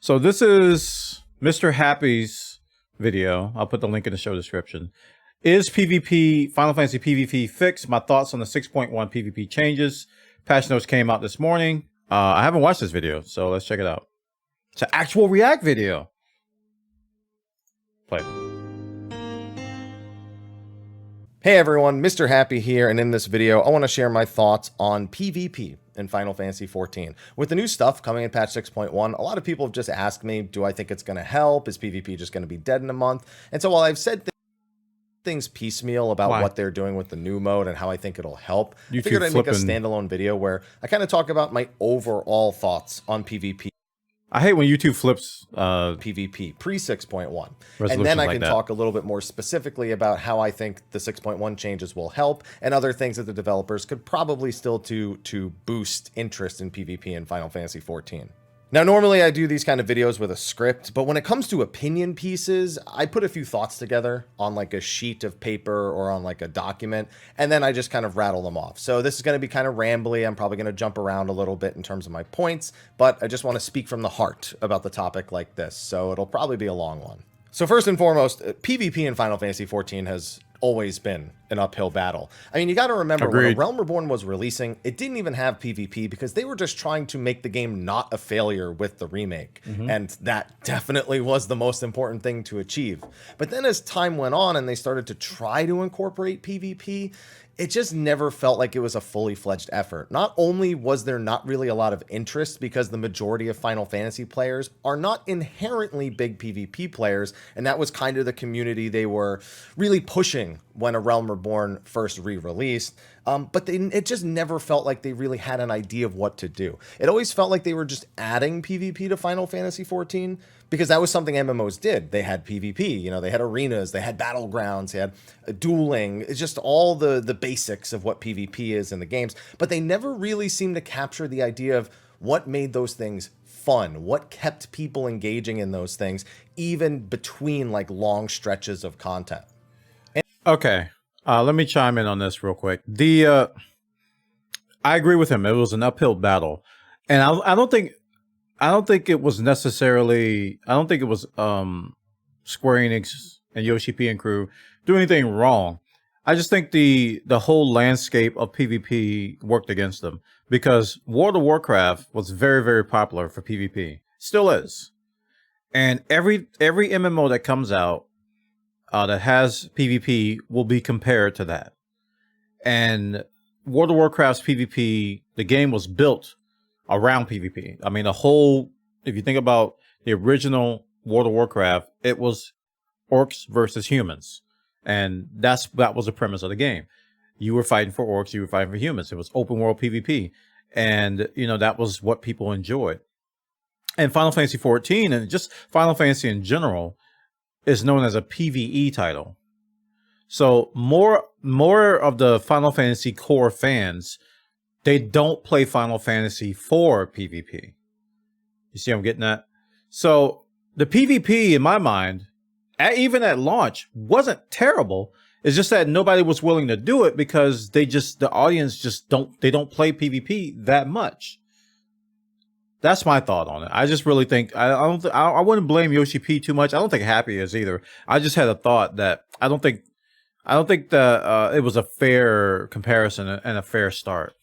So this is MrHappy's video. I'll put the link in the show description. Is PvP, Final Fantasy PvP fixed? My thoughts on the 6.1 PvP changes. Patch notes came out this morning. I haven't watched this video, so let's check it out. It's an actual React video. Play. Hey everyone, MrHappy here, and in this video, I want to share my thoughts on PvP in Final Fantasy XIV. With the new stuff coming in patch 6.1, a lot of people have just asked me, do I think it's going to help? Is PvP just going to be dead in a month? And so while I've said things piecemeal about what they're doing with the new mode and how I think it'll help, I figured I'd make a standalone video where I kind of talk about my overall thoughts on PvP. I hate when YouTube flips PvP pre 6.1, and then I can talk a little bit more specifically about how I think the 6.1 changes will help and other things that the developers could probably still do to boost interest in PvP in Final Fantasy XIV. Now, normally I do these kind of videos with a script, but when it comes to opinion pieces, I put a few thoughts together on like a sheet of paper or on like a document, and then I just kind of rattle them off. So this is going to be kind of rambly. I'm probably going to jump around a little bit in terms of my points, but I just want to speak from the heart about the topic like this. So it'll probably be a long one. So first and foremost, PvP in Final Fantasy XIV has always been an uphill battle. I mean, you got to remember, when A Realm Reborn was releasing, it didn't even have PvP because they were just trying to make the game not a failure with the remake. And that definitely was the most important thing to achieve. But then as time went on and they started to try to incorporate PvP, it just never felt like it was a fully fledged effort. Not only was there not really a lot of interest because the majority of Final Fantasy players are not inherently big PvP players, and that was kind of the community they were really pushing when A Realm Reborn first re-released, but it just never felt like they really had an idea of what to do. It always felt like they were just adding PvP to Final Fantasy XIV, because that was something MMOs did. They had PvP, you know, they had arenas, they had battlegrounds, they had dueling. It's just all the basics of what PvP is in the games, but they never really seemed to capture the idea of what made those things fun, what kept people engaging in those things, even between like long stretches of content. Okay, let me chime in on this real quick. I agree with him. It was an uphill battle, and I don't think it was necessarily. I don't think it was Square Enix and Yoshi P and crew do anything wrong. I just think the whole landscape of PvP worked against them, because World of Warcraft was very, very popular for PvP, still is, and every MMO that comes out that has PvP will be compared to that. And World of Warcraft's PvP, the game was built around PvP. I mean, if you think about the original World of Warcraft, it was orcs versus humans. And that was the premise of the game. You were fighting for orcs, you were fighting for humans. It was open world PvP. And, you know, that was what people enjoyed. And Final Fantasy XIV, and just Final Fantasy in general, is known as a PvE title. So more of the Final Fantasy core fans, they don't play Final Fantasy for PvP. You see what I'm getting at? So the PvP, in my mind, even at launch, wasn't terrible. It's just that nobody was willing to do it because the audience just don't play PvP that much. That's my thought on it. I just really think I wouldn't blame Yoshi P too much. I don't think Happy is either. I just had a thought that I don't think that it was a fair comparison and a fair start.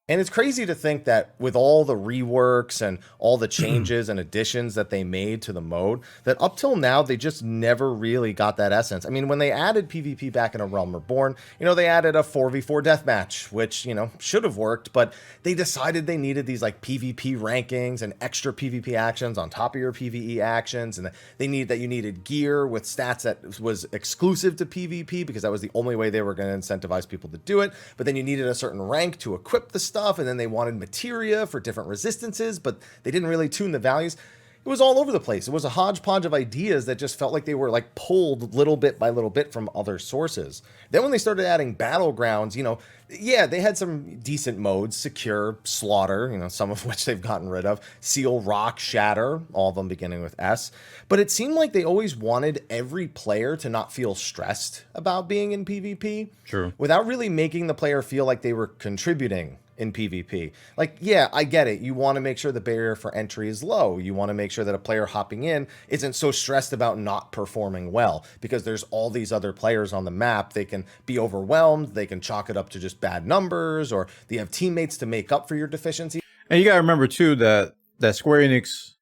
And it's crazy to think that with all the reworks and all the changes and additions that they made to the mode, that up till now, they just never really got that essence. I mean, when they added PvP back in A Realm Reborn, you know, they added a 4v4 deathmatch, which, you know, should have worked, but they decided they needed these like PvP rankings and extra PvP actions on top of your PvE actions. And you needed gear with stats that was exclusive to PvP because that was the only way they were going to incentivize people to do it. But then you needed a certain rank to equip the stuff, and then they wanted materia for different resistances, but they didn't really tune the values. It was all over the place. It was a hodgepodge of ideas that just felt like they were like pulled little bit by little bit from other sources. Then when they started adding battlegrounds, you know, yeah, they had some decent modes: Secure, Slaughter, you know, some of which they've gotten rid of, Seal, Rock, Shatter, all of them beginning with S. But it seemed like they always wanted every player to not feel stressed about being in PvP. True. Without really making the player feel like they were contributing in PvP. Like, yeah, I get it. You want to make sure the barrier for entry is low. You want to make sure that a player hopping in isn't so stressed about not performing well, because there's all these other players on the map. They can be overwhelmed. They can chalk it up to just bad numbers, or they have teammates to make up for your deficiency. And you got to remember too that Square Enix,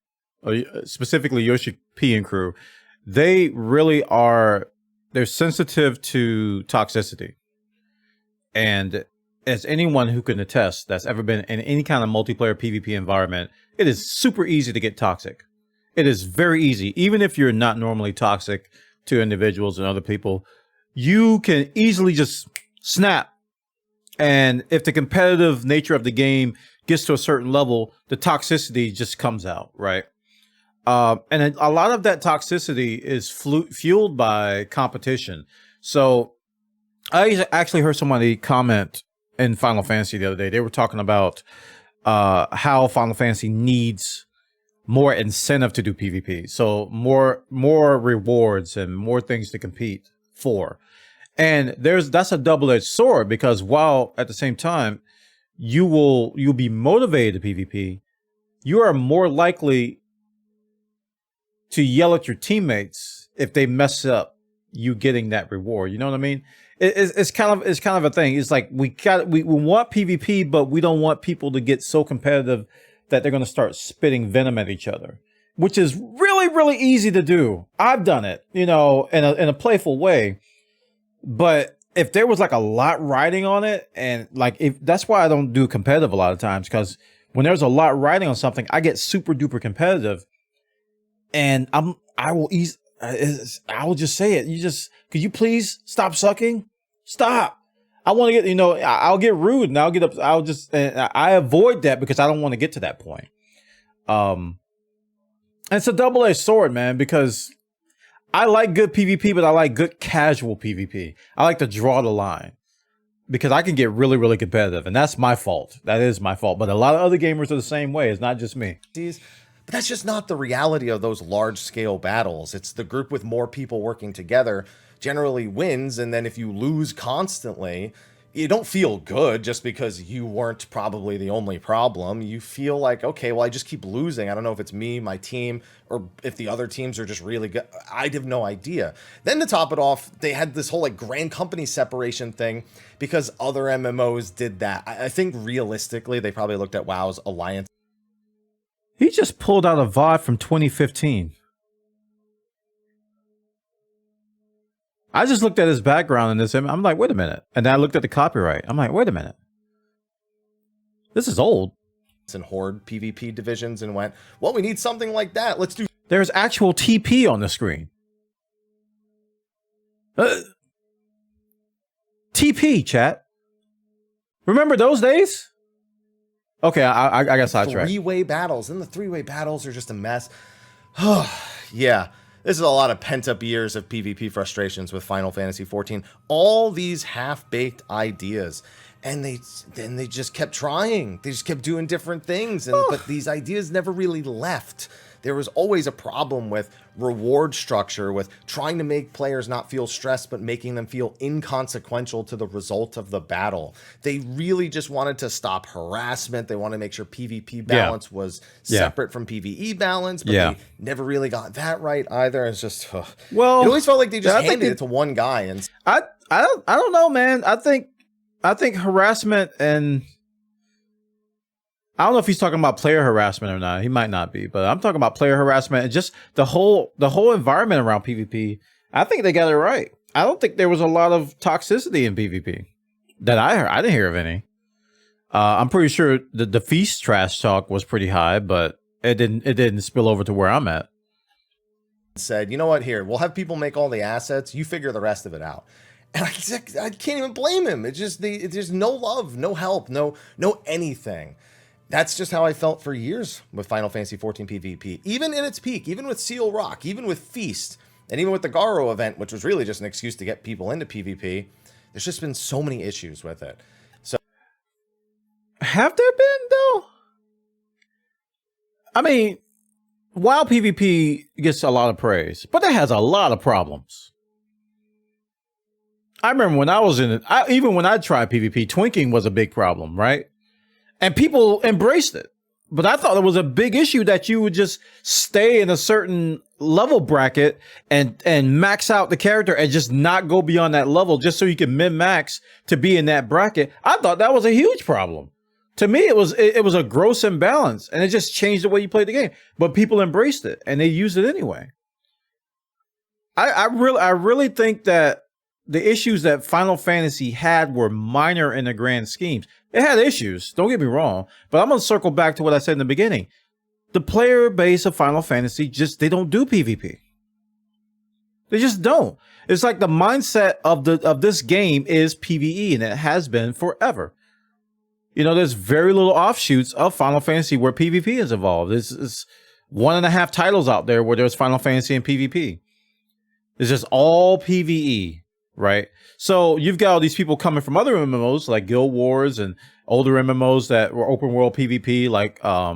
specifically Yoshi P and crew, they really are, they're sensitive to toxicity. And as anyone who can attest that's ever been in any kind of multiplayer PvP environment, it is super easy to get toxic. It is very easy. Even if you're not normally toxic to individuals and other people, you can easily just snap. And if the competitive nature of the game gets to a certain level, the toxicity just comes out, right? And a lot of that toxicity is fueled by competition. So I actually heard somebody comment in Final Fantasy the other day. They were talking about how Final Fantasy needs more incentive to do PvP. So more rewards and more things to compete for. And that's a double-edged sword, because while at the same time you'll be motivated to PvP, you are more likely to yell at your teammates if they mess up you getting that reward. You know what I mean? It's kind of a thing. It's like we want PvP, but we don't want people to get so competitive that they're going to start spitting venom at each other, which is really, really easy to do. I've done it, you know, in a playful way. But if there was like a lot riding on it, and like, that's why I don't do competitive a lot of times, because when there's a lot riding on something, I get super duper competitive, and I will just say it. Could you please stop sucking? Stop. I want to get, you know, I'll get rude and I'll get up. I avoid that because I don't want to get to that point. And it's a double-edged sword, man, because I like good PvP, but I like good casual PvP. I like to draw the line because I can get really, really competitive, and that's my fault. That is my fault. But a lot of other gamers are the same way. It's not just me. But that's just not the reality of those large-scale battles. It's the group with more people working together generally wins, and then if you lose constantly, you don't feel good just because you weren't probably the only problem. You feel like, okay, well, I just keep losing. I don't know if it's me, my team, or if the other teams are just really good. I have no idea. Then to top it off, they had this whole like grand company separation thing because other MMOs did that. I think realistically, they probably looked at WoW's alliance. He just pulled out a VOD from 2015. I just looked at his background in this. I'm like, wait a minute. And then I looked at the copyright. I'm like, wait a minute. This is old. And Horde PvP divisions and went, well, we need something like that. Let's do. There's actual TP on the screen. TP, chat. Remember those days? Okay, I got sidetracked. Three-way battles. And the three-way battles are just a mess. Yeah. This is a lot of pent-up years of PvP frustrations with Final Fantasy XIV. All these half-baked ideas. And they just kept trying. They just kept doing different things. But these ideas never really left. There was always a problem with reward structure, with trying to make players not feel stressed, but making them feel inconsequential to the result of the battle. They really just wanted to stop harassment. They wanted to make sure PvP balance was separate from PvE balance, but they never really got that right either. It's just, well, it always felt like they just handed it to one guy. And I don't know, man. I think harassment, and I don't know if he's talking about player harassment or not. He might not be, but I'm talking about player harassment and just the whole environment around PvP. I think they got it right. I don't think there was a lot of toxicity in PvP that I heard. I didn't hear of any. I'm pretty sure the feast trash talk was pretty high, but it didn't spill over to where I'm at. Said, you know what? Here, we'll have people make all the assets. You figure the rest of it out. And I can't even blame him. It's just there's no love, no help, no anything. That's just how I felt for years with Final Fantasy XIV PvP. Even in its peak, even with Seal Rock, even with Feast, and even with the Garo event, which was really just an excuse to get people into PvP, there's just been so many issues with it. So, have there been, though? I mean, WoW PvP gets a lot of praise, but it has a lot of problems. I remember when I was in it, even when I tried PvP, twinking was a big problem, right? and people embraced it. But I thought it was a big issue that you would just stay in a certain level bracket and max out the character and just not go beyond that level just so you can min-max to be in that bracket. I thought that was a huge problem. To me, it was a gross imbalance, and it just changed the way you played the game. But people embraced it and they used it anyway. I really think that the issues that Final Fantasy had were minor in the grand schemes. It had issues, don't get me wrong, but I'm going to circle back to what I said in the beginning. The player base of Final Fantasy they don't do PvP. They just don't. It's like the mindset of this game is PvE, and it has been forever. You know, there's very little offshoots of Final Fantasy where PvP is involved. It's 1.5 titles out there where there's Final Fantasy and PvP. It's just all PvE. Right. So you've got all these people coming from other MMOs like Guild Wars and older MMOs that were open world PvP, like I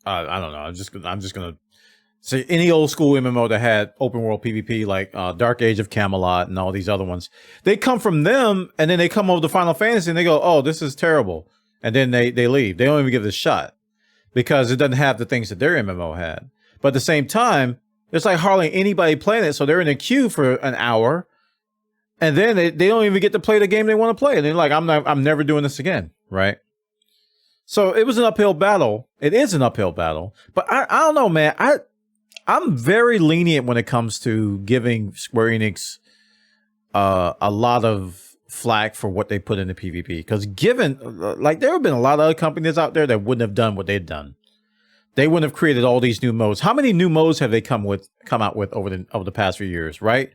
don't know. I'm just gonna say any old school MMO that had open world PvP, like Dark Age of Camelot and all these other ones. They come from them, and then they come over to Final Fantasy and they go, "Oh, this is terrible," and then they leave. They don't even give it a shot because it doesn't have the things that their MMO had. But at the same time, it's like hardly anybody playing it, so they're in a queue for an hour, and then they don't even get to play the game they want to play. And they're like, I'm never doing this again, right? So it was an uphill battle. It is an uphill battle, but I don't know, man. I'm very lenient when it comes to giving Square Enix a lot of flack for what they put into PvP, because given like there have been a lot of other companies out there that wouldn't have done what they've done. They wouldn't have created all these new modes. How many new modes have they come out with over the past few years, right?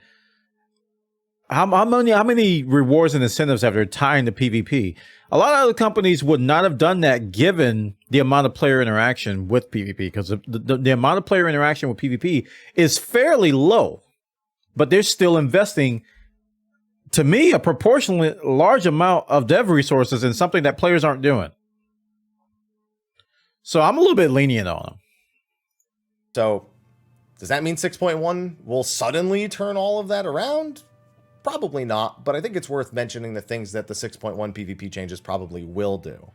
How many rewards and incentives have they tying to PvP? A lot of other companies would not have done that given the amount of player interaction with PvP, because the amount of player interaction with PvP is fairly low, but they're still investing, to me, a proportionally large amount of dev resources in something that players aren't doing. So I'm a little bit lenient on them. So does that mean 6.1 will suddenly turn all of that around? Probably not, but I think it's worth mentioning the things that the 6.1 PvP changes probably will do.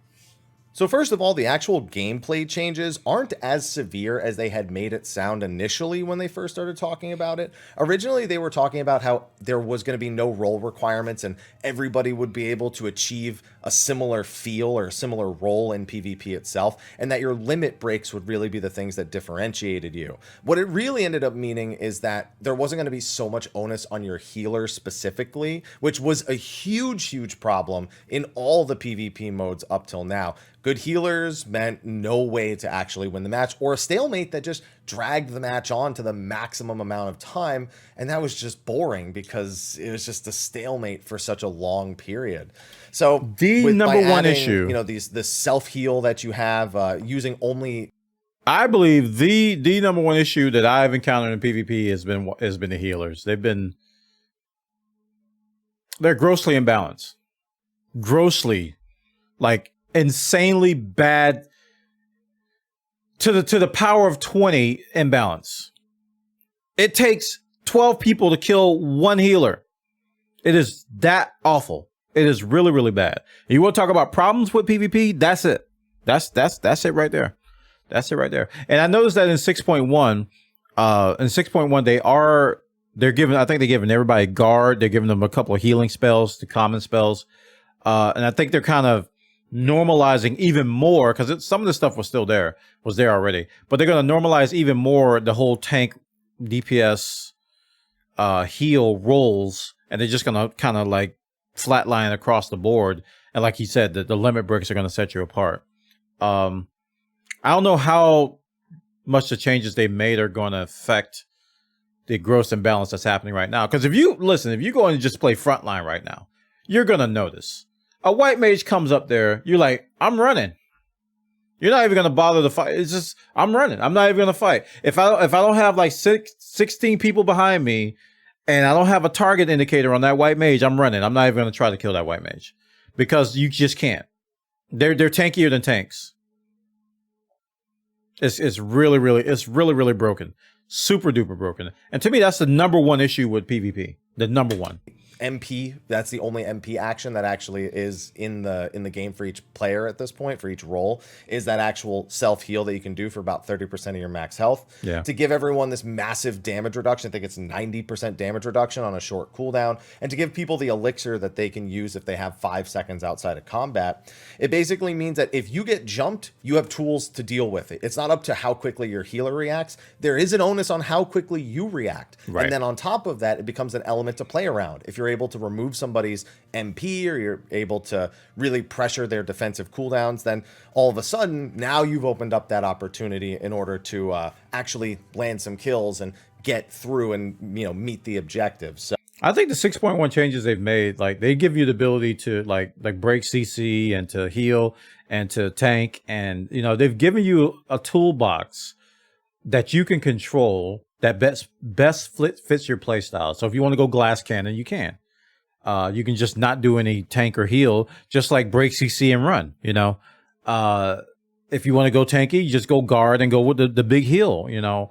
So first of all, the actual gameplay changes aren't as severe as they had made it sound initially when they first started talking about it. Originally, they were talking about how there was going to be no role requirements and everybody would be able to achieve a similar feel or a similar role in PvP itself, and that your limit breaks would really be the things that differentiated you. What it really ended up meaning is that there wasn't going to be so much onus on your healer specifically, which was a huge problem in all the PvP modes up till now. Good healers meant no way to actually win the match, or a stalemate that just dragged the match on to the maximum amount of time, and that was just boring because it was just a stalemate for such a long period. So the number one issue, you know, this self heal that you have using only. I believe the number one issue that I've encountered in PvP has been the healers. They're grossly imbalanced, grossly, like insanely bad, to the power of 20 imbalance. It takes 12 people to kill one healer. It is that awful. It is really bad. You want to talk about problems with PvP? That's it. That's it right there. That's it right there. And I noticed that in 6.1, they're giving, I think they're giving everybody a guard. They're giving them a couple of healing spells, the common spells. And I think they're kind of normalizing even more, because some of the stuff was there already, but they're going to normalize even more the whole tank DPS heal roles, and they're just going to kind of like flatline across the board. And like you said, the limit breaks are going to set you apart. I don't know how much the changes they made are going to affect the gross imbalance that's happening right now. Because if you go and just play frontline right now, you're going to notice a white mage comes up there. You're like, I'm running. You're not even going to bother to fight. It's just, I'm running. I'm not even going to fight. If I don't have like 16 people behind me and I don't have a target indicator on that white mage, I'm running. I'm not even going to try to kill that white mage, because you just can't. They're tankier than tanks. It's really broken. Super duper broken. And to me, that's the number one issue with PvP. The number one. MP. That's the only MP action that actually is in the game for each player at this point, for each role, is that actual self heal that you can do for about 30% of your max health. Yeah. To give everyone this massive damage reduction. I think it's 90% damage reduction on a short cooldown, and to give people the elixir that they can use if they have 5 seconds outside of combat. It basically means that if you get jumped, you have tools to deal with it. It's not up to how quickly your healer reacts. There is an onus on how quickly you react. Right. And then on top of that, it becomes an element to play around. If you're able to remove somebody's MP, or you're able to really pressure their defensive cooldowns, then all of a sudden, now you've opened up that opportunity in order to actually land some kills and get through and, you know, meet the objectives. So I think the 6.1 changes they've made, like they give you the ability to like break CC and to heal and to tank, and you know they've given you a toolbox that you can control that best fits your play style. So if you want to go glass cannon, you can. You can just not do any tank or heal, just like break CC and run. You know, if you want to go tanky, you just go guard and go with the big heal. You know,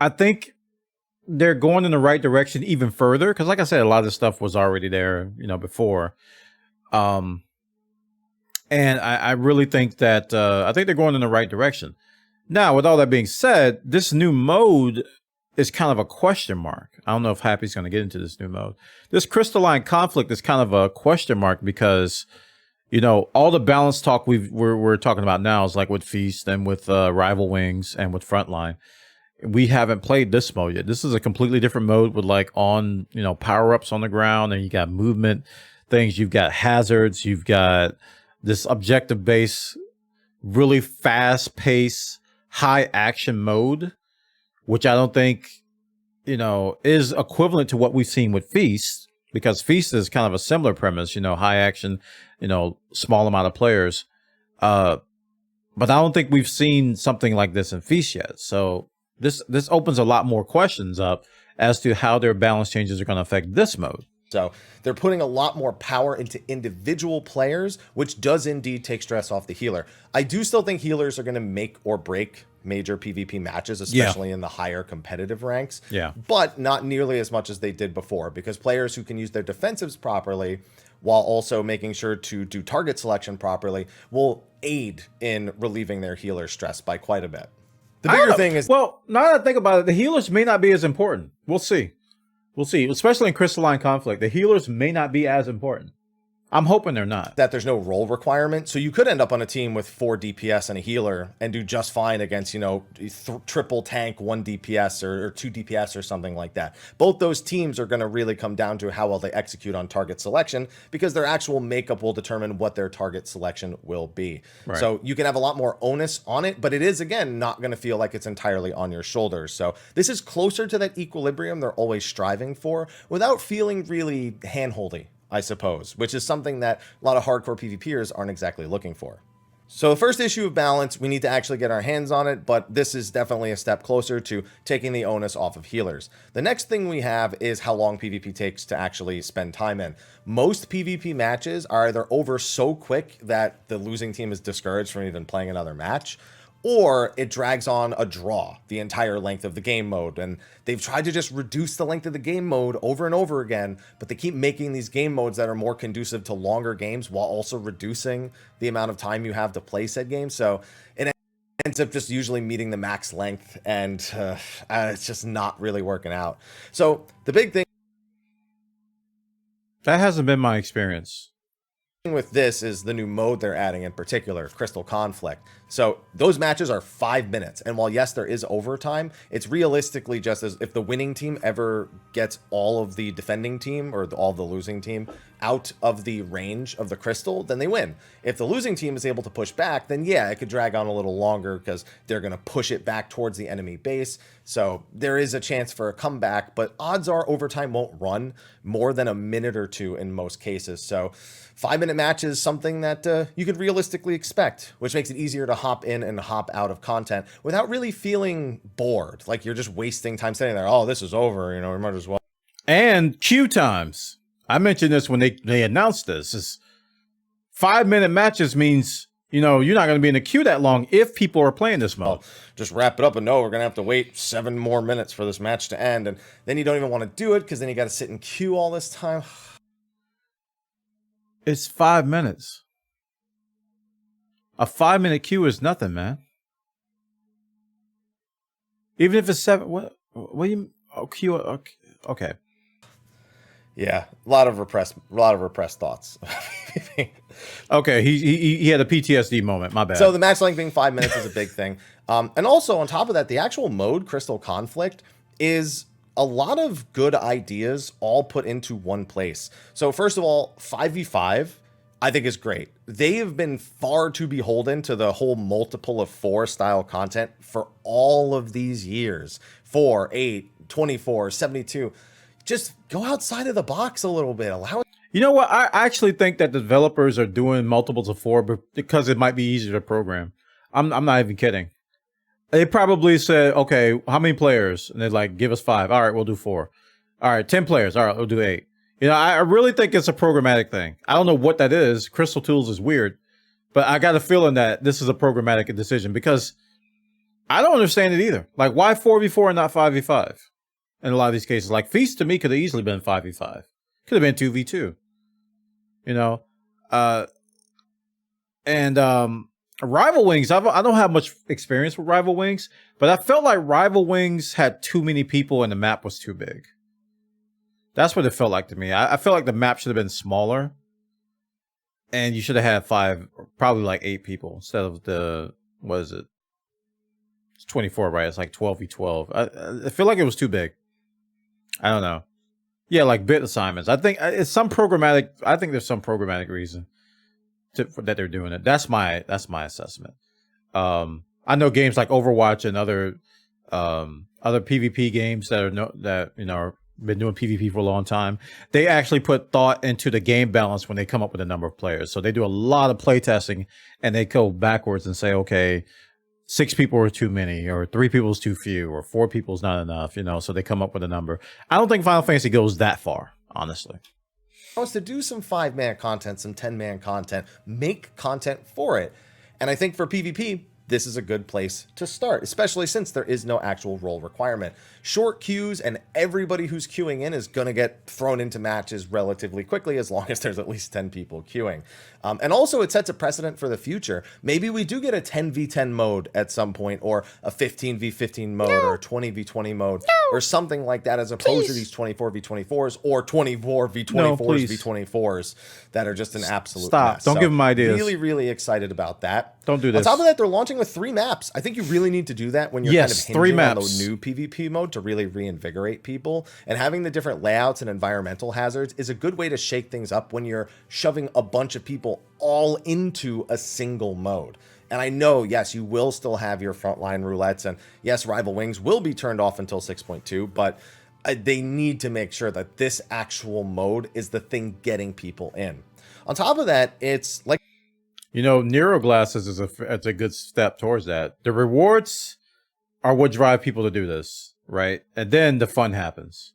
I think they're going in the right direction even further, because like I said, a lot of this stuff was already there, you know, before. And I really think that I think they're going in the right direction. Now, with all that being said, this new mode is kind of a question mark. I don't know if Happy's going to get into this new mode. This Crystalline Conflict is kind of a question mark because, you know, all the balance talk we're talking about now is like with Feast and with Rival Wings and with Frontline. We haven't played this mode yet. This is a completely different mode with like on, you know, power-ups on the ground, and you got movement things, you've got hazards, you've got this objective-based, really fast-paced, high-action mode, which I don't think, you know, is equivalent to what we've seen with Feast, because Feast is kind of a similar premise, you know, high action, you know, small amount of players. But I don't think we've seen something like this in Feast yet. So this opens a lot more questions up as to how their balance changes are going to affect this mode. So they're putting a lot more power into individual players, which does indeed take stress off the healer. I do still think healers are going to make or break major PvP matches, especially in the higher competitive ranks. Yeah. But not nearly as much as they did before, because players who can use their defensives properly while also making sure to do target selection properly will aid in relieving their healer stress by quite a bit. The bigger thing is... Well, now that I think about it, the healers may not be as important. We'll see. We'll see. Especially in Crystalline Conflict, the healers may not be as important. I'm hoping they're not. That there's no role requirement. So you could end up on a team with 4 DPS and a healer and do just fine against, you know, triple tank, 1 DPS or 2 DPS or something like that. Both those teams are going to really come down to how well they execute on target selection, because their actual makeup will determine what their target selection will be. Right. So you can have a lot more onus on it, but it is, again, not going to feel like it's entirely on your shoulders. So this is closer to that equilibrium they're always striving for without feeling really hand-holdy, I suppose, which is something that a lot of hardcore PvPers aren't exactly looking for. So the first issue of balance, we need to actually get our hands on it, but this is definitely a step closer to taking the onus off of healers. The next thing we have is how long PvP takes to actually spend time in. Most PvP matches are either over so quick that the losing team is discouraged from even playing another match, or it drags on a draw the entire length of the game mode. And they've tried to just reduce the length of the game mode over and over again, but they keep making these game modes that are more conducive to longer games while also reducing the amount of time you have to play said game. So it ends up just usually meeting the max length, and it's just not really working out. So the big thing... That hasn't been my experience with this is the new mode they're adding, in particular, Crystal Conflict. So those matches are 5 minutes. And while, yes, there is overtime, it's realistically just as if the winning team ever gets all of the defending team or all of the losing team out of the range of the crystal, then they win. If the losing team is able to push back, then yeah, it could drag on a little longer because they're going to push it back towards the enemy base. So there is a chance for a comeback, but odds are overtime won't run more than a minute or two in most cases. So 5-minute match is something that you could realistically expect, which makes it easier to hop in and hop out of content without really feeling bored, like you're just wasting time sitting there. Oh, this is over, you know, we might as well. And queue times. I mentioned this when they announced this. 5-minute matches means You know, you're not going to be in the queue that long if people are playing this mode. Just wrap it up and no, we're going to have to wait 7 more minutes for this match to end. And then you don't even want to do it because then you got to sit in queue all this time. It's 5 minutes. A 5-minute queue is nothing, man. Even if it's 7, what do you, queue, okay. Yeah, a lot of repressed thoughts. Okay, he had a PTSD moment. My bad. So the match length being 5 minutes is a big thing, and also on top of that, the actual mode Crystal Conflict is a lot of good ideas all put into one place. So first of all, 5v5 I think is great. They have been far too beholden to the whole multiple of 4 style content for all of these years. 4, 8, 24, 72. Just go outside of the box a little bit. Allow it. You know what? I actually think that developers are doing multiples of 4 because it might be easier to program. I'm not even kidding. They probably said, okay, how many players? And they're like, give us 5. All right, we'll do 4. All right, 10 players. All right, we'll do 8. You know, I really think it's a programmatic thing. I don't know what that is. Crystal Tools is weird, but I got a feeling that this is a programmatic decision because I don't understand it either. Like, why 4v4 and not 5v5? In a lot of these cases, like Feast to me could have easily been 5v5. Could have been 2v2. You know, Rival Wings. I don't have much experience with Rival Wings, but I felt like Rival Wings had too many people and the map was too big. That's what it felt like to me. I felt like the map should have been smaller, and you should have had 5, probably like 8 people instead of the, what is it? It's 24, right? It's like 12v12. I feel like it was too big. I don't know. Yeah, like bit assignments. I think it's some programmatic. I think there's some programmatic reason that they're doing it. That's my assessment. I know games like Overwatch and other PvP games that are been doing PvP for a long time. They actually put thought into the game balance when they come up with a number of players. So they do a lot of play testing and they go backwards and say, okay, 6 people are too many, or 3 people is too few, or 4 people is not enough, you know, so they come up with a number. I don't think Final Fantasy goes that far, honestly. Was to do some 5-man content, some 10-man content, make content for it. And I think for PvP, this is a good place to start, especially since there is no actual role requirement. Short queues and everybody who's queuing in is going to get thrown into matches relatively quickly as long as there's at least 10 people queuing. And also it sets a precedent for the future. Maybe we do get a 10v10 mode at some point, or a 15v15 mode, or a 20v20 mode, or something like that, as opposed to these 24v24s or 24v24s v24s that are just an absolute mess. Don't give them ideas. Really, really excited about that. Don't do this. On top of that, they're launching with 3 maps. I think you really need to do that when you're kind of hinging on the new PvP mode to really reinvigorate people. And having the different layouts and environmental hazards is a good way to shake things up when you're shoving a bunch of people all into a single mode. And I know, yes, you will still have your frontline roulettes, and yes, Rival Wings will be turned off until 6.2, but they need to make sure that this actual mode is the thing getting people in. On top of that, it's like, you know, Nero Glasses is a good step towards that. The rewards are what drive people to do this, right? And then the fun happens.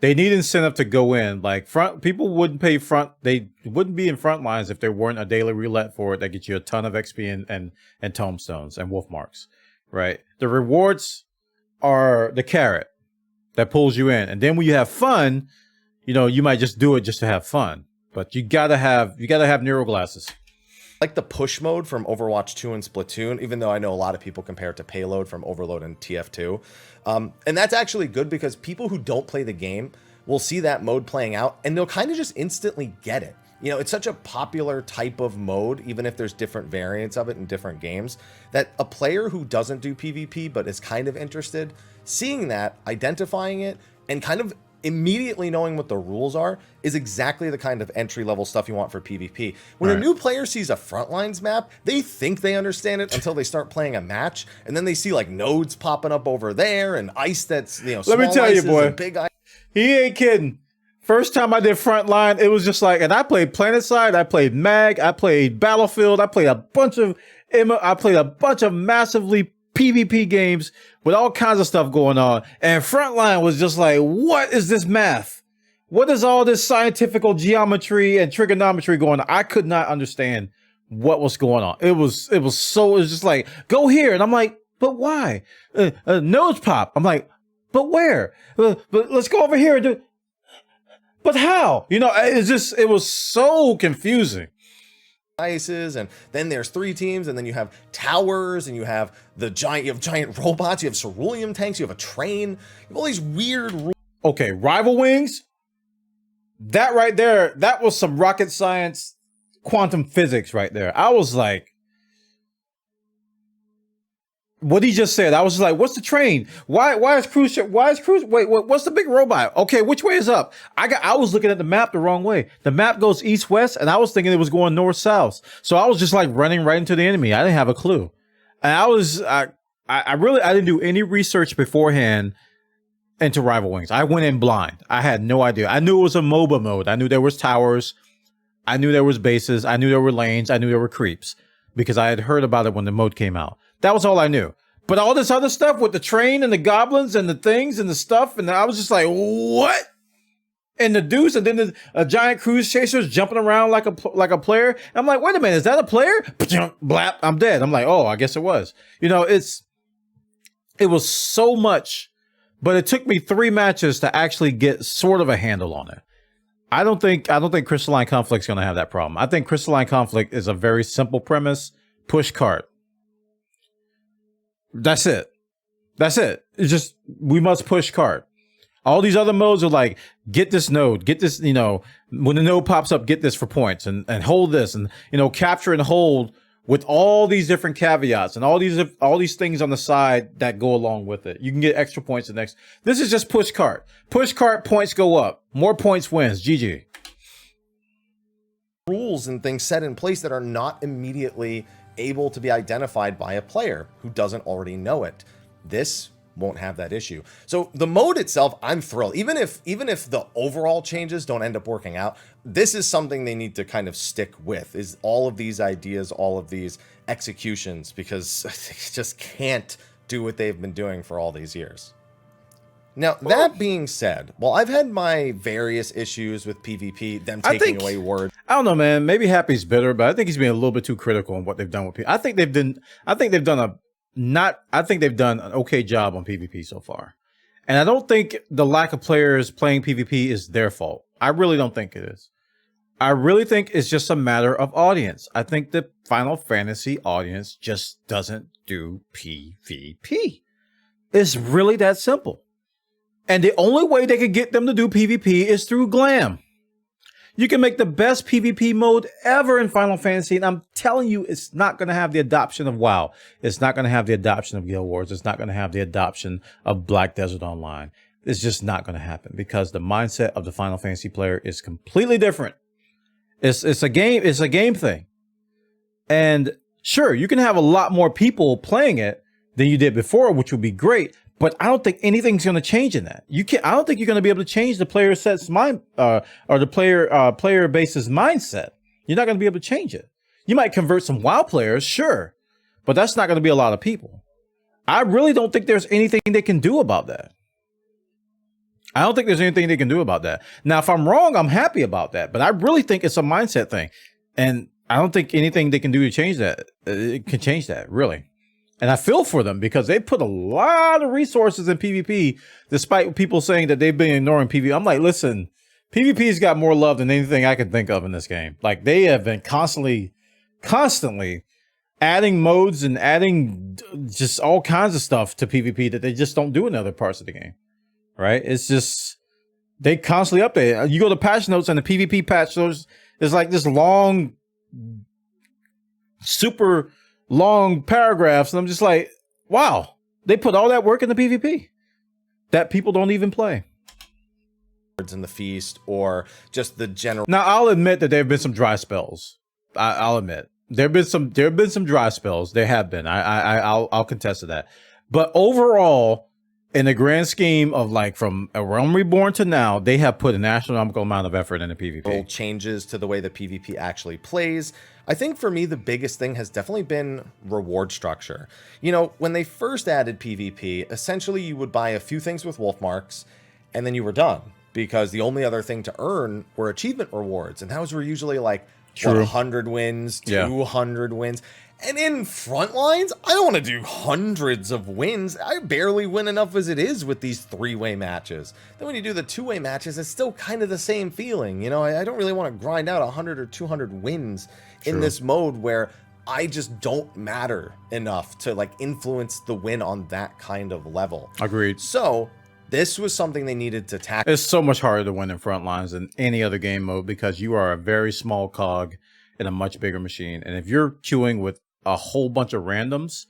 They need incentive to go in. Like people wouldn't pay they wouldn't be in front lines if there weren't a daily roulette for it that gets you a ton of XP and tombstones and wolf marks, right? The rewards are the carrot that pulls you in. And then when you have fun, you know, you might just do it just to have fun. But you gotta have Nero Glasses. Like the push mode from Overwatch 2 and Splatoon, even though I know a lot of people compare it to Payload from Overload and TF2. And that's actually good because people who don't play the game will see that mode playing out and they'll kind of just instantly get it. You know, it's such a popular type of mode, even if there's different variants of it in different games, that a player who doesn't do PvP but is kind of interested, seeing that, identifying it, and kind of immediately knowing what the rules are is exactly the kind of entry-level stuff you want for PvP. When a new player sees a Frontlines map, they think they understand it until they start playing a match, and then they see like nodes popping up over there and ice that's, you know, let me tell you, boy, big ice. He ain't kidding. First time I did Frontline, it was just like, and I played PlanetSide, I played Mag, I played Battlefield, I played a bunch of massively PvP games with all kinds of stuff going on, and Frontline was just like, what is this math? What is all this scientific geometry and trigonometry going on? I could not understand what was going on. It was just like, go here. And I'm like, but why? Nose pop. I'm like, but where? But let's go over here and do, but how? You know, it was so confusing. Ices, and then there's 3 teams, and then you have towers, and you have giant robots, you have cerulean tanks, you have a train, you have all these weird rules. Okay, rival wings. That right there, that was some rocket science, quantum physics right there. I was like, what he just said, I was just like, what's the train? Why is cruise? Wait, what's the big robot? Okay, which way is up? I was looking at the map the wrong way. The map goes east-west, and I was thinking it was going north-south. So I was just like running right into the enemy. I didn't have a clue. And I didn't do any research beforehand into Rival Wings. I went in blind. I had no idea. I knew it was a MOBA mode. I knew there was towers. I knew there was bases. I knew there were lanes. I knew there were creeps because I had heard about it when the mode came out. That was all I knew. But all this other stuff with the train and the goblins and the things and the stuff, and I was just like, what? And the dudes, and then a giant cruise chasers jumping around like a player. I'm like, wait a minute, is that a player? Blap, I'm dead. I'm like, oh, I guess it was. You know, it was so much, but it took me 3 matches to actually get sort of a handle on it. I don't think Crystalline Conflict's going to have that problem. I think Crystalline Conflict is a very simple premise: push cart. That's it. That's it. It's just, we must push cart. All these other modes are like, get this node, get this, you know, when the node pops up, get this for points, and hold this, and, you know, capture and hold with all these different caveats and all these things on the side that go along with it. You can get extra points the next. This is just push cart. Push cart, points go up. More points wins. GG. Rules and things set in place that are not immediately able to be identified by a player who doesn't already know it. This won't have that issue. So the mode itself, I'm thrilled. Even if the overall changes don't end up working out, this is something they need to kind of stick with, is all of these ideas, all of these executions, because they just can't do what they've been doing for all these years. Now, that being said, well, I've had my various issues with PvP, them taking away words. I don't know, man. Maybe Happy's bitter, but I think he's being a little bit too critical on what they've done with PvP. I think they've done an okay job on PvP so far. And I don't think the lack of players playing PvP is their fault. I really don't think it is. I really think it's just a matter of audience. I think the Final Fantasy audience just doesn't do PvP. It's really that simple. And the only way they could get them to do PvP is through glam. You can make the best PvP mode ever in Final Fantasy, and I'm telling you, it's not going to have the adoption of WoW. It's not going to have the adoption of Guild Wars. It's not going to have the adoption of Black Desert Online. It's just not going to happen because the mindset of the Final Fantasy player is completely different. It's a game thing. And sure, you can have a lot more people playing it than you did before, which would be great. But I don't think anything's going to change in that. I don't think you're going to be able to change the player set's mind, or the player base's mindset. You're not going to be able to change it. You might convert some WoW players, sure, but that's not going to be a lot of people. I really don't think there's anything they can do about that. I don't think there's anything they can do about that. Now, if I'm wrong, I'm happy about that, but I really think it's a mindset thing, and I don't think anything they can do to change that. It can change that, really. And I feel for them because they put a lot of resources in PvP, despite people saying that they've been ignoring PvP. I'm like, listen, PvP's got more love than anything I can think of in this game. Like, they have been constantly adding modes and adding just all kinds of stuff to PvP that they just don't do in other parts of the game. Right? It's just, they constantly update. You go to patch notes, and the PvP patch notes is like this long, super long paragraphs, and I'm just like, wow, they put all that work in the PvP that people don't even play. In the feast, or just the general. Now, I'll admit that there have been some dry spells. I'll admit there have been some dry spells. There have been. I'll contest to that. But overall, in the grand scheme of, like, from A Realm Reborn to now, they have put an astronomical amount of effort into PvP. Changes to the way that PvP actually plays. I think for me, the biggest thing has definitely been reward structure. You know, when they first added PvP, essentially you would buy a few things with wolf marks, and then you were done, because the only other thing to earn were achievement rewards, and those were usually like what, 100 wins, 200 wins. And in Frontlines, I don't want to do hundreds of wins. I barely win enough as it is with these 3-way matches. Then when you do the 2-way matches, it's still kind of the same feeling. You know, I don't really want to grind out 100 or 200 wins in this mode where I just don't matter enough to like influence the win on that kind of level. Agreed. So this was something they needed to tackle. It's so much harder to win in Frontlines than any other game mode because you are a very small cog in a much bigger machine. And if you're queuing with a whole bunch of randoms,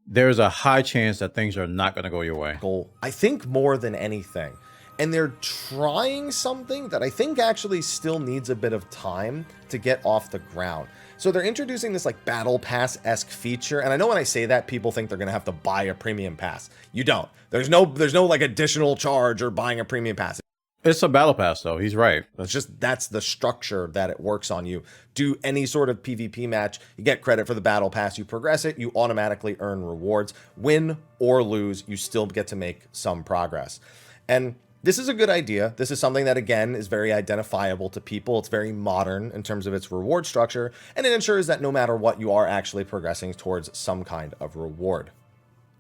there's a high chance that things are not going to go your way. I think more than anything. And they're trying something that I think actually still needs a bit of time to get off the ground. So they're introducing this like battle pass-esque feature. And I know when I say that, people think they're going to have to buy a premium pass. You don't. There's no like additional charge or buying a premium pass. It's a battle pass, though. He's right. That's the structure that it works on. You do any sort of PvP match, you get credit for the battle pass, you progress it, you automatically earn rewards. Win or lose, you still get to make some progress. And this is a good idea. This is something that, again, is very identifiable to people. It's very modern in terms of its reward structure, and it ensures that no matter what, you are actually progressing towards some kind of reward.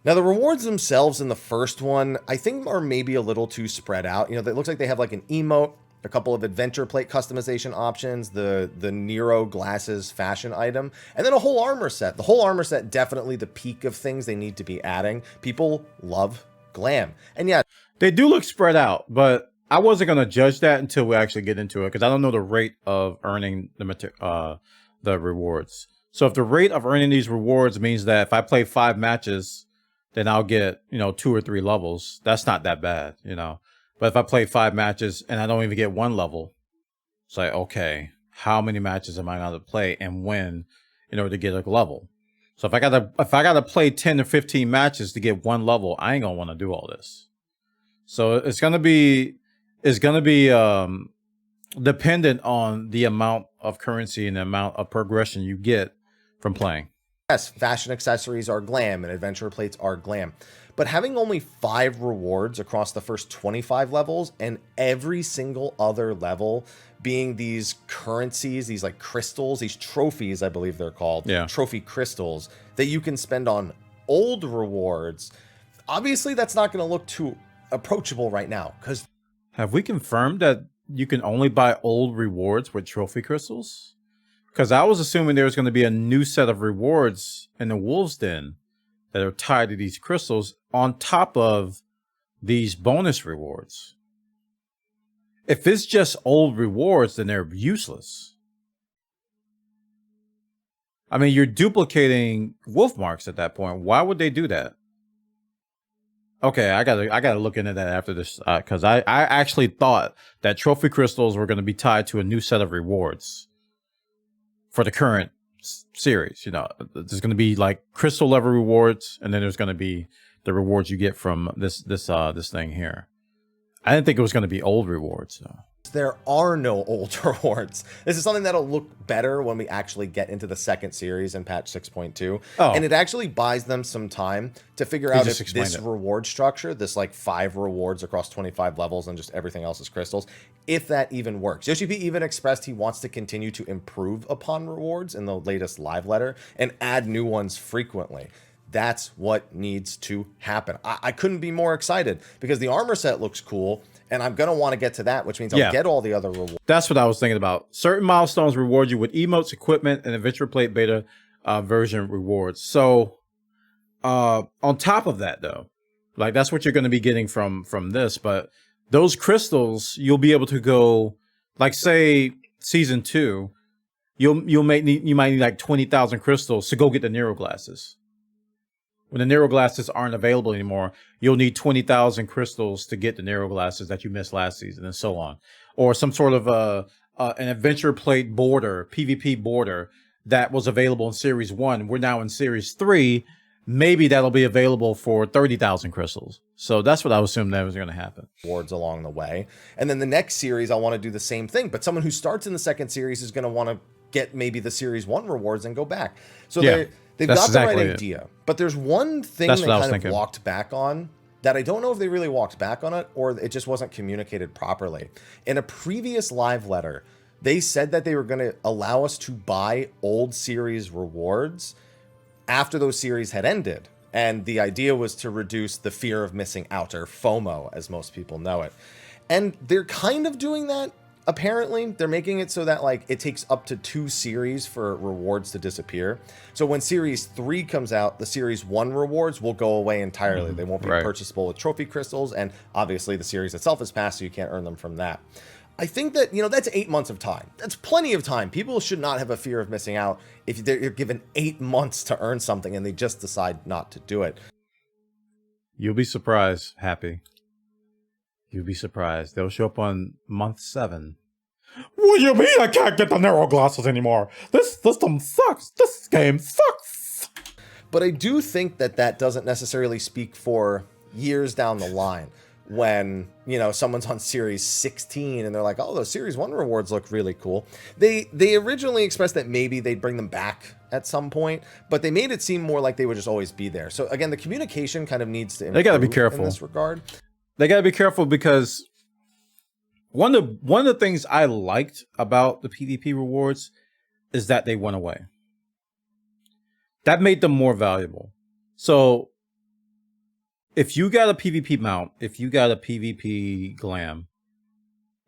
Now, the rewards themselves in the first one, I think are maybe a little too spread out. You know, it looks like they have like an emote, a couple of adventure plate customization options, the Nero glasses fashion item, and then a whole armor set. The whole armor set, definitely the peak of things they need to be adding. People love glam. And yeah, they do look spread out, but I wasn't going to judge that until we actually get into it because I don't know the rate of earning the rewards. So if the rate of earning these rewards means that if I play 5 matches, then I'll get, 2 or 3 levels. That's not that bad, But if I play 5 matches and I don't even get 1 level, it's like, okay, how many matches am I going to play and win in order to get a level? So if I gotta play 10 or 15 matches to get 1 level, I ain't gonna want to do all this. So it's gonna be dependent on the amount of currency and the amount of progression you get from playing. Yes, fashion accessories are glam and adventure plates are glam. But having only 5 rewards across the first 25 levels and every single other level being these currencies, these like crystals, these trophies, I believe they're called, trophy crystals that you can spend on old rewards. Obviously, that's not going to look too approachable right now. Because have we confirmed that you can only buy old rewards with trophy crystals? Because I was assuming there was going to be a new set of rewards in the Wolves Den that are tied to these crystals on top of these bonus rewards. If it's just old rewards, then they're useless. I mean, you're duplicating wolf marks at that point. Why would they do that? Okay, I gotta look into that after this because I actually thought that trophy crystals were going to be tied to a new set of rewards for the current series. There's going to be like crystal level rewards, and then there's going to be the rewards you get from this thing here. I didn't think it was going to be old rewards. So. There are no old rewards. This is something that'll look better when we actually get into the second series in patch 6.2. And it actually buys them some time to figure out if this reward structure, this like 5 rewards across 25 levels and just everything else is crystals, if that even works. Yoshi P even expressed he wants to continue to improve upon rewards in the latest live letter and add new ones frequently. That's what needs to happen. I couldn't be more excited because the armor set looks cool. And I'm going to want to get to that, which means I'll get all the other rewards. That's what I was thinking about. Certain milestones reward you with emotes, equipment, and Adventure Plate Beta version rewards. So on top of that, though, like that's what you're going to be getting from this. But those crystals, you'll be able to go, like say season 2, you might need like 20,000 crystals to go get the Nero glasses. When the Nero glasses aren't available anymore, you'll need 20,000 crystals to get the Nero glasses that you missed last season and so on. Or some sort of an adventure plate border, PvP border that was available in Series 1. We're now in Series 3. Maybe that'll be available for 30,000 crystals. So that's what I was assuming that was going to happen. Rewards along the way. And then the next series, I want to do the same thing. But someone who starts in the second series is going to want to get maybe the Series 1 rewards and go back. So they've got the right idea. But there's one thing they kind of walked back on that I don't know if they really walked back on it or it just wasn't communicated properly. In a previous live letter, They said that they were going to allow us to buy old series rewards after those series had ended. And the idea was to reduce the fear of missing out, or FOMO, as most people know it. And they're kind of doing that. Apparently, they're making it so that like it takes up to 2 series for rewards to disappear. So when Series 3 comes out, the Series 1 rewards will go away entirely. They won't be purchasable with trophy crystals, and obviously the series itself is passed, so you can't earn them from that. I think that, you know, that's 8 months of time. That's plenty of time. People should not have a fear of missing out if you're given 8 months to earn something and they just decide not to do it. You'll be surprised, Happy. You'll be surprised. They'll show up on month 7. What do you mean I can't get the narrow glasses anymore? This system sucks. This game sucks. But I do think that that doesn't necessarily speak for years down the line when, you know, someone's on Series 16 and they're like, oh, those Series 1 rewards look really cool. They originally expressed that maybe they'd bring them back at some point, but they made it seem more like they would just always be there. So again, the communication kind of needs to improve. They got to be careful in this regard. They got to be careful because one of the things I liked about the PvP rewards is that they went away. That made them more valuable. So if you got a PvP mount, if you got a PvP glam,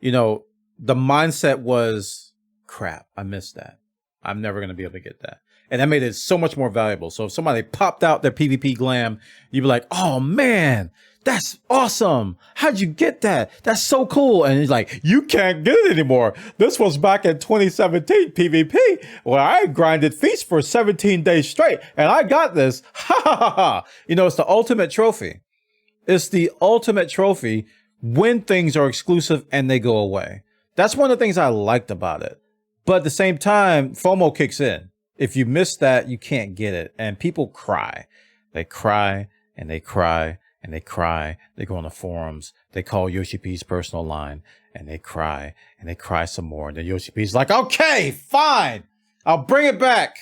you know, the mindset was, crap, I missed that. I'm never going to be able to get that. And that made it so much more valuable. So if somebody popped out their PvP glam, you'd be like, oh man, that's awesome. How'd you get that? That's so cool. And he's like, you can't get it anymore. This was back in 2017 PvP where I grinded feast for 17 days straight and I got this. Ha ha ha ha. You know, it's the ultimate trophy. It's the ultimate trophy when things are exclusive and they go away. That's one of the things I liked about it. But at the same time, FOMO kicks in. If you miss that, you can't get it. And people cry. They cry and they cry. And they cry, they go on the forums, they call Yoshi P's personal line, and they cry some more. And then Yoshi P's like, okay, fine, I'll bring it back.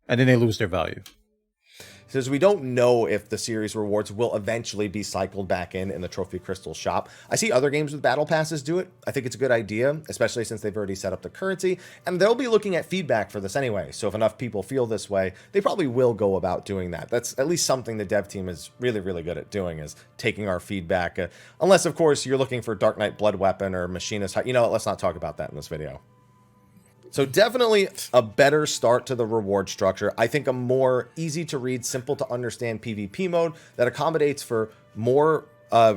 And then they lose their value. Says we don't know if the series rewards will eventually be cycled back in the trophy crystal shop. I see other games with battle passes do it. I think it's a good idea, especially since they've already set up the currency, and they'll be looking at feedback for this anyway. So if enough people feel this way, they probably will go about doing that. That's at least something the dev team is really, really good at doing, is taking our feedback. Unless, of course, you're looking for Dark Knight Blood Weapon or Machinist. You know what? Let's not talk about that in this video. So definitely a better start to the reward structure. I think a more easy to read, simple to understand PvP mode that accommodates for more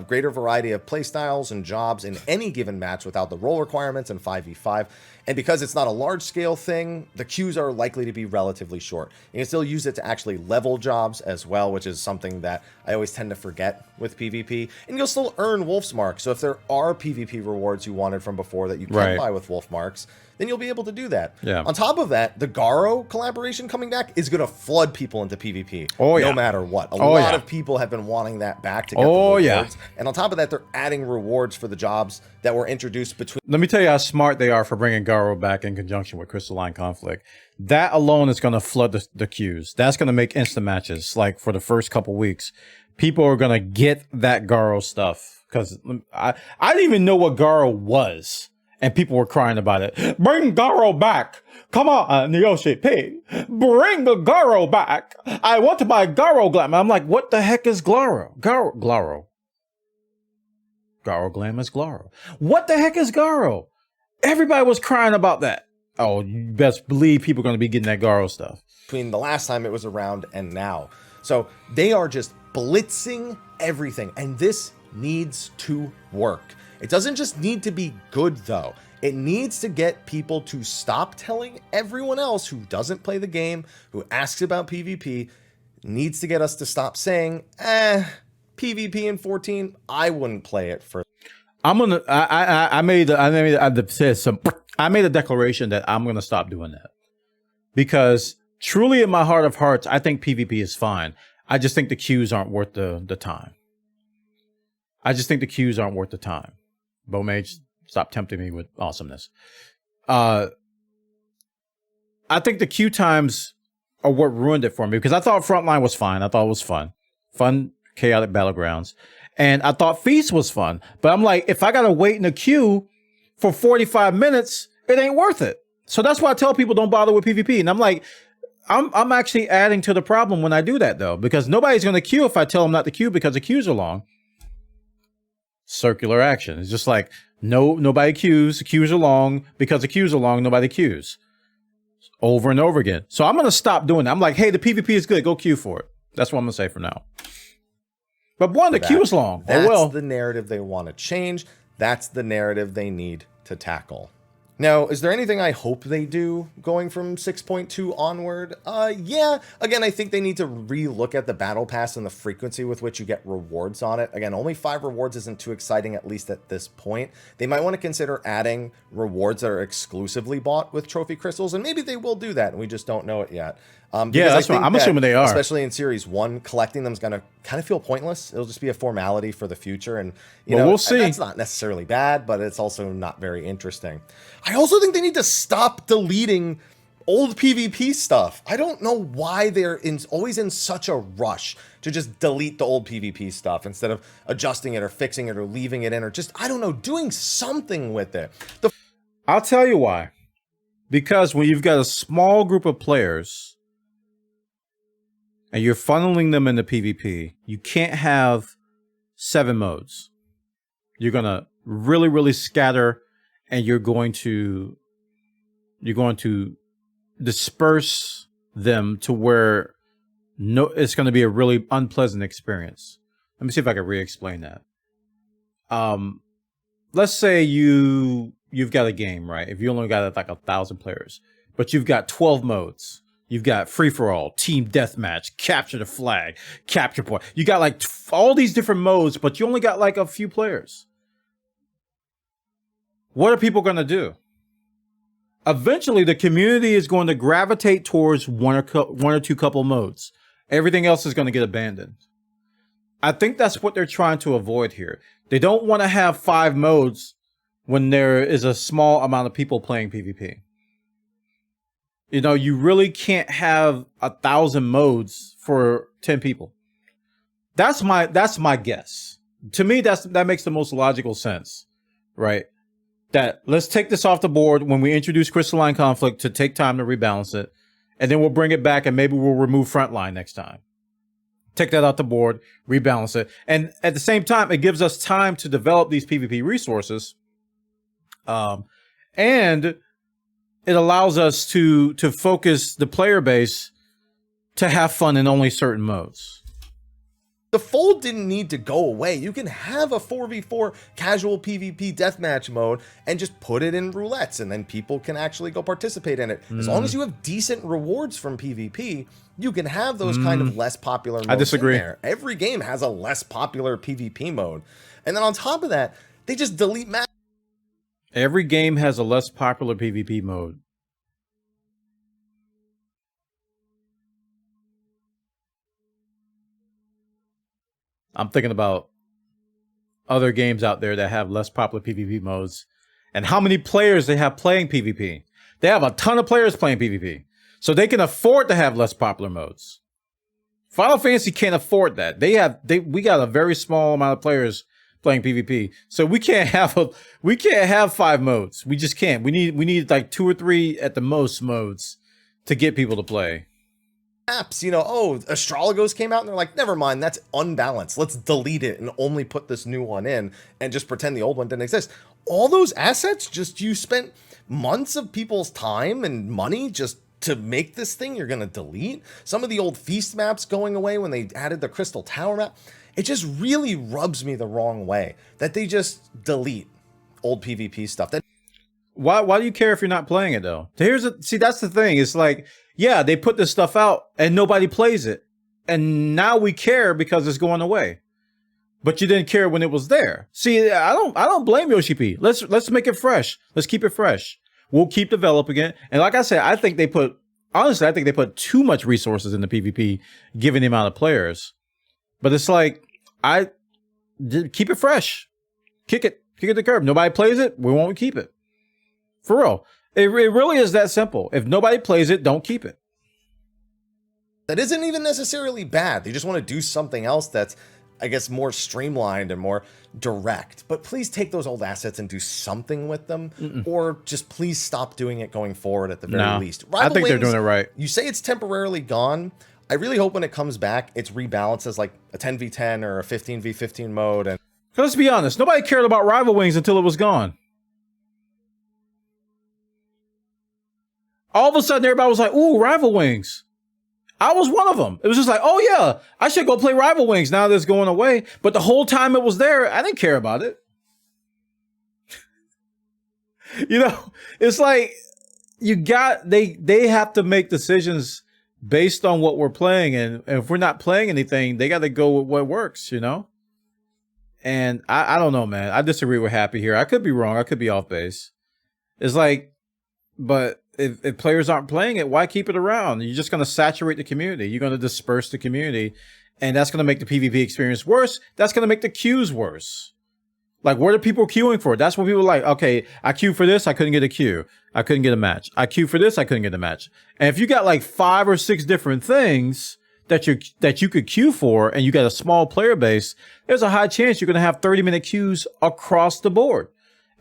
greater variety of playstyles and jobs in any given match without the role requirements and 5v5. And because it's not a large scale thing, the queues are likely to be relatively short. You can still use it to actually level jobs as well, which is something that I always tend to forget with PvP. And you'll still earn Wolf's Mark. So if there are PvP rewards you wanted from before that you can buy with Wolf Marks, then you'll be able to do that. Yeah. On top of that, the Garo collaboration coming back is going to flood people into PvP. Oh, yeah. No matter what. A lot of people have been wanting that back to get the rewards. Yeah. And on top of that, they're adding rewards for the jobs that were introduced between... Let me tell you how smart they are for bringing Garo back in conjunction with Crystalline Conflict. That alone is going to flood the queues. That's going to make instant matches. Like for the first couple weeks, people are going to get that Garo stuff. Because I didn't even know what Garo was. And people were crying about it. Bring Garo back. Come on, Yoshi P. Bring the Garo back. I want to buy Garo Glam. I'm like, what the heck is Garo? Garo Glam is Garo. What the heck is Garo? Everybody was crying about that. Oh, you best believe people are going to be getting that Garo stuff. Between the last time it was around and now. So they are just blitzing everything. And this needs to work. It doesn't just need to be good, though. It needs to get people to stop telling everyone else who doesn't play the game, who asks about PvP, needs to get us to stop saying, PvP in 14, I wouldn't play it for. I made a declaration that I'm gonna stop doing that, because truly in my heart of hearts, I think PvP is fine. I just think the queues aren't worth the time. I just think the queues aren't worth the time. Bomage, stop tempting me with awesomeness. I think the queue times are what ruined it for me, because I thought Frontline was fine. I thought it was fun, chaotic battlegrounds. And I thought Feast was fun. But I'm like, if I got to wait in a queue for 45 minutes, it ain't worth it. So that's why I tell people don't bother with PvP. And I'm like, I'm actually adding to the problem when I do that though, because nobody's going to queue if I tell them not to queue because the queues are long. Circular action. It's just like, nobody queues. The queues are long. Because the queues are long, nobody queues. Over and over again. So I'm going to stop doing that. I'm like, hey, the PvP is good. Go queue for it. That's what I'm going to say for now. But one, the queue is long. That's the narrative they want to change. That's the narrative they need to tackle. Now, is there anything I hope they do going from 6.2 onward? Yeah. Again, I think they need to relook at the battle pass and the frequency with which you get rewards on it. Again, only 5 rewards isn't too exciting, at least at this point. They might want to consider adding rewards that are exclusively bought with trophy crystals, and maybe they will do that, and we just don't know it yet. Yeah, that's what I'm assuming they are. Especially in Series 1, collecting them is going to kind of feel pointless. It'll just be a formality for the future. And, you know, we'll see. That's not necessarily bad, but it's also not very interesting. I also think they need to stop deleting old PvP stuff. I don't know why they're always in such a rush to just delete the old PvP stuff instead of adjusting it or fixing it or leaving it in or just, I don't know, doing something with it. I'll tell you why. Because when you've got a small group of players and you're funneling them into PvP, you can't have 7 modes. You're going to really, really scatter, and you're going to disperse them to where it's going to be a really unpleasant experience. Let me see if I can re-explain that. Let's say you've got a game, right? If you only got like 1,000 players, but you've got 12 modes. You've got free-for-all, team deathmatch, capture the flag, capture point. You got like all these different modes, but you only got like a few players. What are people going to do? Eventually, the community is going to gravitate towards one or two couple modes. Everything else is going to get abandoned. I think that's what they're trying to avoid here. They don't want to have 5 modes when there is a small amount of people playing PvP. You know, you really can't have 1,000 modes for 10 people. That's my guess. To me, that makes the most logical sense, right? That let's take this off the board when we introduce Crystalline Conflict to take time to rebalance it, and then we'll bring it back and maybe we'll remove Frontline next time. Take that off the board, rebalance it, and at the same time, it gives us time to develop these PvP resources, and it allows us to focus the player base to have fun in only certain modes. The fold didn't need to go away. You can have a 4v4 casual PvP deathmatch mode and just put it in roulettes, and then people can actually go participate in it. As long as you have decent rewards from PvP, you can have those kind of less popular modes. I disagree. In there. Every game has a less popular PvP mode. And then on top of that, they just delete matches. Every game has a less popular PvP mode. I'm thinking about other games out there that have less popular PvP modes and how many players they have playing PvP. They have a ton of players playing PvP, so they can afford to have less popular modes. Final Fantasy can't afford that. We got a very small amount of players playing PvP, so we can't have 5 modes. We just can't. We need like 2 or 3 at the most modes to get people to play. Apps, you know, oh, Astrologos came out and they're like, never mind, that's unbalanced. Let's delete it and only put this new one in and just pretend the old one didn't exist. All those assets, you spent months of people's time and money just to make this thing you're going to delete. Some of the old feast maps going away when they added the Crystal Tower map. It just really rubs me the wrong way that they just delete old PvP stuff. Why do you care if you're not playing it though? See, that's the thing. It's like, yeah, they put this stuff out and nobody plays it. And now we care because it's going away. But you didn't care when it was there. See, I don't blame Yoshi P. Let's make it fresh. Let's keep it fresh. We'll keep developing it. And like I said, I think they put too much resources into PvP given the amount of players. But it's like, keep it fresh. Kick it to the curb. Nobody plays it, we won't keep it. For real. It really is that simple. If nobody plays it, don't keep it. That isn't even necessarily bad. They just want to do something else that's I guess, more streamlined and more direct. But please take those old assets and do something with them, or just please stop doing it going forward at the very least. I think they're doing it right. You say it's temporarily gone. I really hope when it comes back, it's rebalanced as like a 10v10 or a 15v15 mode. And let's be honest, nobody cared about Rival Wings until it was gone. All of a sudden, everybody was like, ooh, Rival Wings. I was one of them. It was just like, oh yeah, I should go play Rival Wings now that it's going away. But the whole time it was there, I didn't care about it. You know, it's like they have to make decisions based on what we're playing. And if we're not playing anything, they got to go with what works, you know? And I don't know, man. I disagree with Happy here. I could be wrong. I could be off base. It's like, but if players aren't playing it, why keep it around? You're just going to saturate the community. You're going to disperse the community. And that's going to make the PvP experience worse. That's going to make the queues worse. Like, what are people queuing for? That's what people are like. Okay, I queued for this. I couldn't get a queue. I couldn't get a match. I queued for this. I couldn't get a match. And if you got like 5 or 6 different things that you could queue for, and you got a small player base, there's a high chance you're going to have 30-minute queues across the board.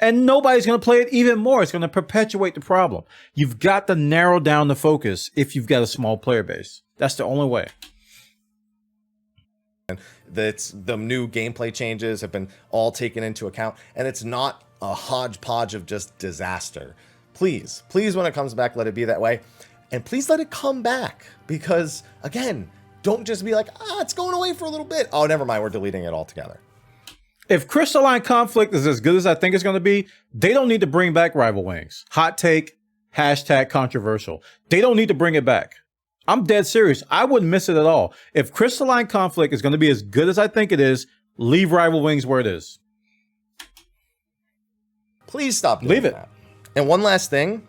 And nobody's going to play it even more. It's going to perpetuate the problem. You've got to narrow down the focus if you've got a small player base. That's the only way. That's the new gameplay changes have been all taken into account, and it's not a hodgepodge of just disaster. Please, when it comes back, let it be that way. And please let it come back, because again, don't just be like, it's going away for a little bit. Oh, never mind. We're deleting it altogether. If Crystalline Conflict is as good as I think it's going to be, they don't need to bring back Rival Wings. Hot take, hashtag controversial. They don't need to bring it back. I'm dead serious. I wouldn't miss it at all. If Crystalline Conflict is going to be as good as I think it is, leave Rival Wings where it is. Please stop doing leave it. That. And one last thing.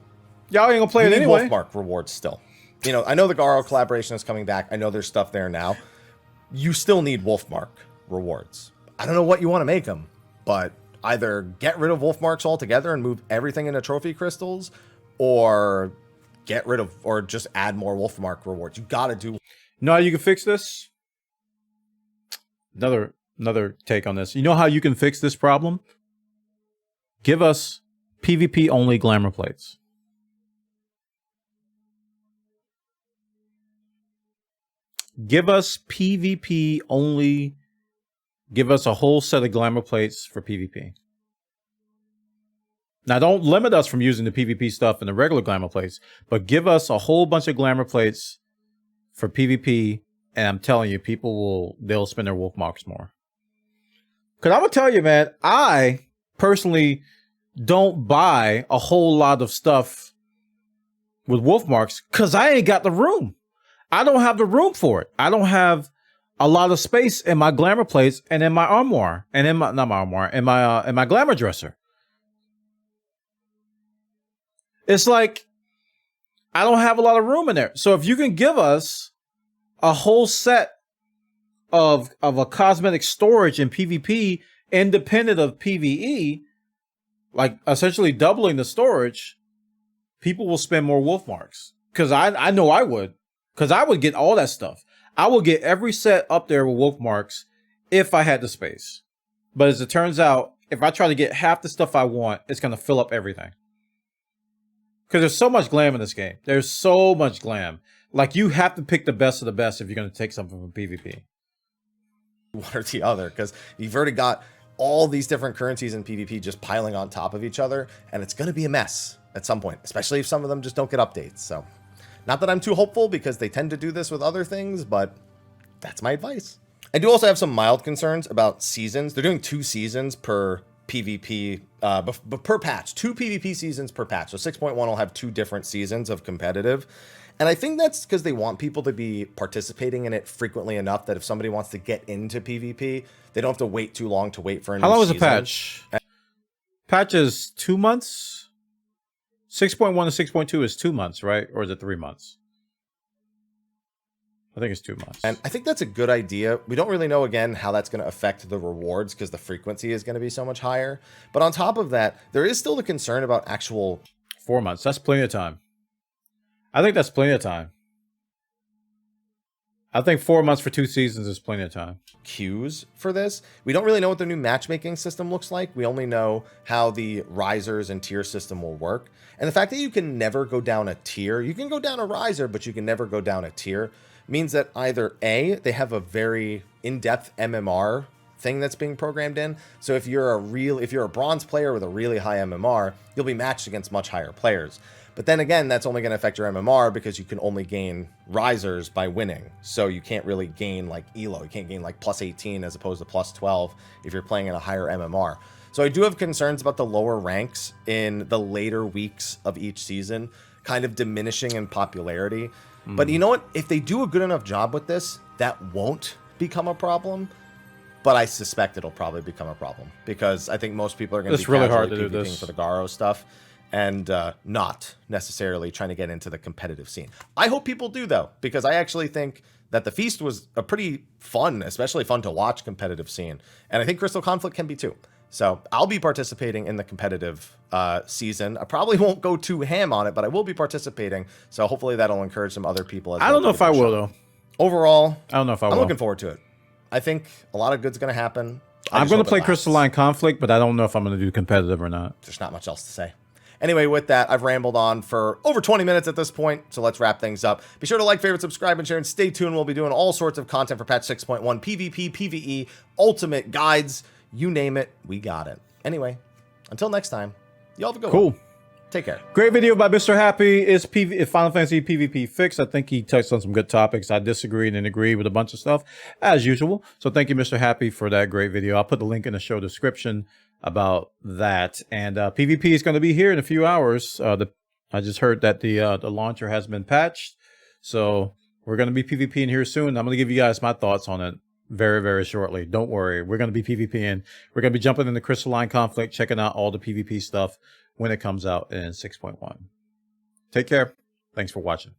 Y'all ain't going to play it anyway. Wolfmark rewards still. You know, I know the Garo collaboration is coming back. I know there's stuff there now. You still need Wolfmark rewards. I don't know what you want to make them, but either get rid of Wolfmarks altogether and move everything into trophy crystals, or get rid of, or just add more Wolfmark rewards. You got to do. You know how you can fix this? Another take on this. You know how you can fix this problem? Give us PvP only glamour plates. Give us PvP only. Give us a whole set of glamour plates for PvP. Now, don't limit us from using the PvP stuff and the regular glamour plates, but give us a whole bunch of glamour plates for PvP, and I'm telling you, they'll spend their wolf marks more. Because I'm going to tell you, man, I personally don't buy a whole lot of stuff with wolf marks because I ain't got the room. I don't have the room for it. I don't have a lot of space in my glamour plates and in my armoire and in my, not my armoire, in my glamour dresser. It's like, I don't have a lot of room in there. So if you can give us a whole set of a cosmetic storage in PvP independent of PvE, like essentially doubling the storage, people will spend more wolf marks. Because I know I would. Because I would get all that stuff. I will get every set up there with wolf marks if I had the space. But as it turns out, if I try to get half the stuff I want, it's going to fill up everything. Because there's so much glam in this game. There's so much glam. Like, you have to pick the best of the best if you're going to take something from PvP. One or the other, because you've already got all these different currencies in PvP just piling on top of each other, and it's going to be a mess at some point, especially if some of them just don't get updates. So, not that I'm too hopeful, because they tend to do this with other things, but that's my advice. I do also have some mild concerns about seasons. They're doing 2 seasons per PvP, per patch. 2 PvP seasons per patch. So 6.1 will have 2 different seasons of competitive. And I think that's because they want people to be participating in it frequently enough that if somebody wants to get into PvP, they don't have to wait too long to wait for a new season. How long is a patch? Patch is 2 months? 6.1 to 6.2 is 2 months, right? Or is it 3 months? I think it's 2 months. And I think that's a good idea. We don't really know, again, how that's going to affect the rewards because the frequency is going to be so much higher. But on top of that, there is still the concern about actual... 4 months. That's plenty of time. I think that's plenty of time. I think 4 months for 2 seasons is plenty of time. Queues for this. We don't really know what the new matchmaking system looks like. We only know how the risers and tier system will work. And the fact that you can never go down a tier, you can go down a riser, but you can never go down a tier, means that either A, they have a very in-depth MMR thing that's being programmed in. So if you're a bronze player with a really high MMR, you'll be matched against much higher players. But then again, that's only going to affect your MMR because you can only gain risers by winning. So you can't really gain like ELO. You can't gain like plus 18 as opposed to plus 12 if you're playing at a higher MMR. So I do have concerns about the lower ranks in the later weeks of each season kind of diminishing in popularity. But you know what? If they do a good enough job with this, that won't become a problem. But I suspect it'll probably become a problem because I think most people are going to be really hard to do PvPing this for the Garo stuff and not necessarily trying to get into the competitive scene. I hope people do, though, because I actually think that the Feast was a pretty fun, especially fun to watch competitive scene. And I think Crystal Conflict can be, too. So I'll be participating in the competitive season. I probably won't go too ham on it, but I will be participating. So hopefully that'll encourage some other people as well. I don't know if I will, though. Overall, I don't know if I will. I'm looking forward to it. I think a lot of good's going to happen. I'm going to play Crystalline Conflict, but I don't know if I'm going to do competitive or not. There's not much else to say. Anyway, with that, I've rambled on for over 20 minutes at this point, so let's wrap things up. Be sure to like, favorite, subscribe, and share, and stay tuned. We'll be doing all sorts of content for patch 6.1, PvP, PvE, ultimate guides, you name it, we got it. Anyway, until next time, y'all have a good one. Cool. Take care. Great video by MrHappy. Is Final Fantasy PVP fixed? I think he touched on some good topics. I disagreed and agreed with a bunch of stuff, as usual. So thank you, MrHappy, for that great video. I'll put the link in the show description about that. And PvP is going to be here in a few hours. I just heard that the launcher has been patched. So we're going to be PvPing here soon. I'm going to give you guys my thoughts on it very, very shortly. Don't worry. We're going to be PvPing. We're going to be jumping into Crystalline Conflict, checking out all the PvP stuff when it comes out in 6.1. Take care. Thanks for watching.